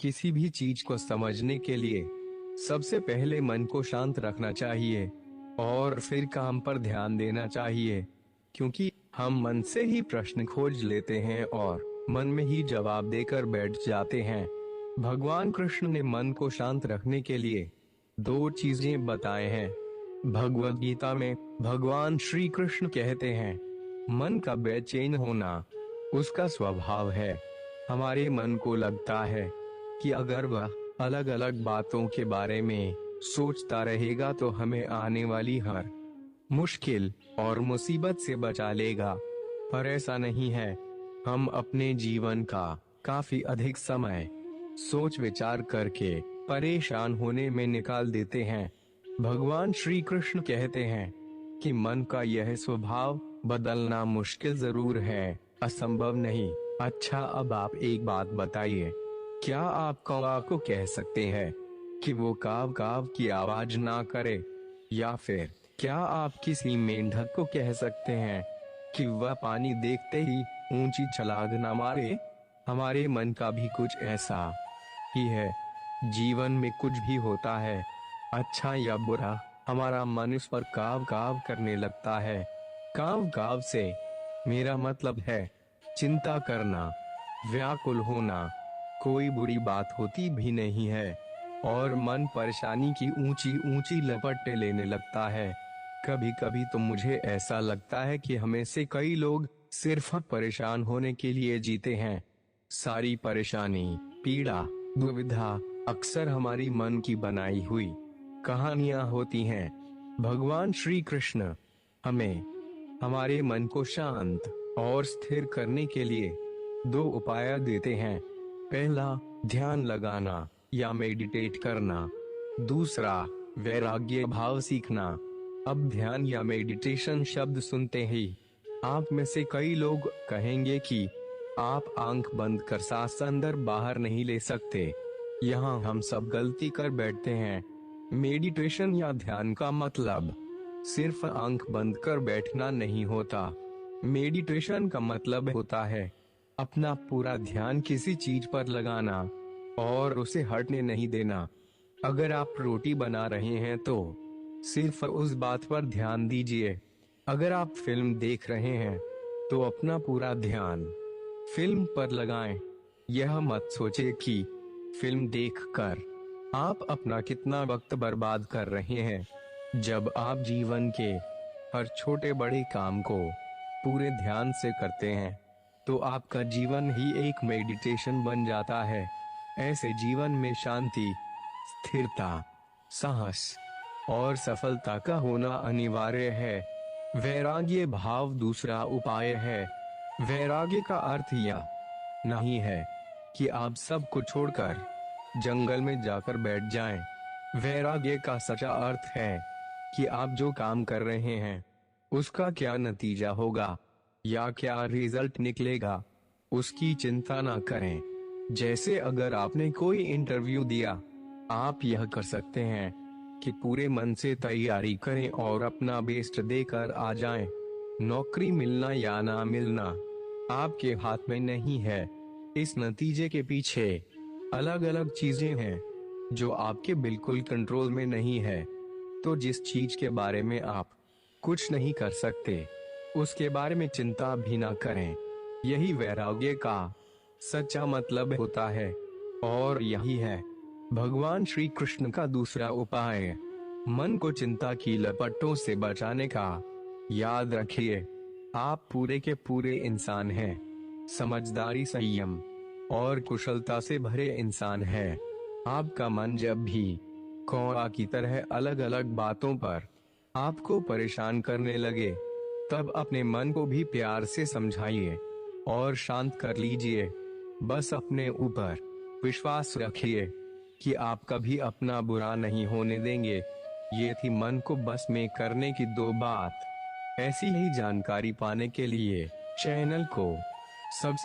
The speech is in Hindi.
किसी भी चीज को समझने के लिए सबसे पहले मन को शांत रखना चाहिए और फिर काम पर ध्यान देना चाहिए, क्योंकि हम मन से ही प्रश्न खोज लेते हैं और मन में ही जवाब देकर बैठ जाते हैं। भगवान कृष्ण ने मन को शांत रखने के लिए दो चीजें बताए हैं। भगवद गीता में भगवान श्री कृष्ण कहते हैं, मन का बेचैन होना उसका स्वभाव है। हमारे मन को लगता है कि अगर वह अलग अलग बातों के बारे में सोचता रहेगा तो हमें आने वाली हर मुश्किल और मुसीबत से बचा लेगा, पर ऐसा नहीं है। हम अपने जीवन का काफी अधिक समय सोच विचार करके परेशान होने में निकाल देते हैं। भगवान श्री कृष्ण कहते हैं कि मन का यह स्वभाव बदलना मुश्किल जरूर है, असंभव नहीं। अच्छा, अब आप एक बात बताइए, क्या आप कौवा को कह सकते हैं कि वो काव काव की आवाज ना करे, या फिर क्या आप किसी मेंढक को कह सकते हैं कि वह पानी देखते ही ऊंची छलांग ना मारे? हमारे मन का भी कुछ ऐसा ही है। जीवन में कुछ भी होता है, अच्छा या बुरा, हमारा मन इस पर काव काव करने लगता है। काव काव से मेरा मतलब है चिंता करना, व्याकुल होना। कोई बुरी बात होती भी नहीं है और मन परेशानी की ऊंची ऊंची लपटें लेने लगता है। कभी कभी तो मुझे ऐसा लगता है कि हमें से कई लोग सिर्फ परेशान होने के लिए जीते हैं। सारी परेशानी, पीड़ा, दुविधा अक्सर हमारी मन की बनाई हुई कहानियां होती हैं। भगवान श्री कृष्ण हमें हमारे मन को शांत और स्थिर करने के लिए दो उपाय देते हैं। पहला, ध्यान लगाना या मेडिटेट करना। दूसरा, वैराग्य भाव सीखना। अब ध्यान या मेडिटेशन शब्द सुनते ही आप में से कई लोग कहेंगे कि आप आंख बंद कर सांस अंदर बाहर नहीं ले सकते। यहाँ हम सब गलती कर बैठते हैं। मेडिटेशन या ध्यान का मतलब सिर्फ आंख बंद कर बैठना नहीं होता। मेडिटेशन का मतलब होता है अपना पूरा ध्यान किसी चीज पर लगाना और उसे हटने नहीं देना। अगर आप रोटी बना रहे हैं तो सिर्फ उस बात पर ध्यान दीजिए। अगर आप फिल्म देख रहे हैं तो अपना पूरा ध्यान फिल्म पर लगाएं। यह मत सोचे कि फिल्म देखकर आप अपना कितना वक्त बर्बाद कर रहे हैं। जब आप जीवन के हर छोटे बड़े काम को पूरे ध्यान से करते हैं तो आपका जीवन ही एक मेडिटेशन बन जाता है। ऐसे जीवन में शांति, स्थिरता, साहस और सफलता का होना अनिवार्य है। वैराग्य भाव दूसरा उपाय है। वैराग्य का अर्थ यह नहीं है कि आप सब कुछ छोड़कर जंगल में जाकर बैठ जाएं। वैराग्य का सच्चा अर्थ है कि आप जो काम कर रहे हैं उसका क्या नतीजा होगा या क्या रिजल्ट निकलेगा, उसकी चिंता ना करें। जैसे अगर आपने कोई इंटरव्यू दिया, आप यह कर सकते हैं कि पूरे मन से तैयारी करें और अपना बेस्ट देकर आ जाएं। नौकरी मिलना या ना मिलना आपके हाथ में नहीं है। इस नतीजे के पीछे अलग अलग चीजें हैं जो आपके बिल्कुल कंट्रोल में नहीं है। तो जिस चीज के बारे में आप कुछ नहीं कर सकते उसके बारे में चिंता भी ना करें। यही वैराग्य का सच्चा मतलब होता है और यही है भगवान श्री कृष्ण का दूसरा उपाय, मन को चिंता की लपटों से बचाने का। याद रखिए, आप पूरे के पूरे इंसान हैं, समझदारी, संयम और कुशलता से भरे इंसान हैं। आपका मन जब भी कौवा की तरह अलग अलग बातों पर आपको परेशान करने लगे, तब अपने मन को भी प्यार से समझाइए और शांत कर लीजिए। बस अपने ऊपर विश्वास रखिए कि आप कभी अपना बुरा नहीं होने देंगे। ये थी मन को बस में करने की दो बात। ऐसी ही जानकारी पाने के लिए चैनल को सब्सक्राइब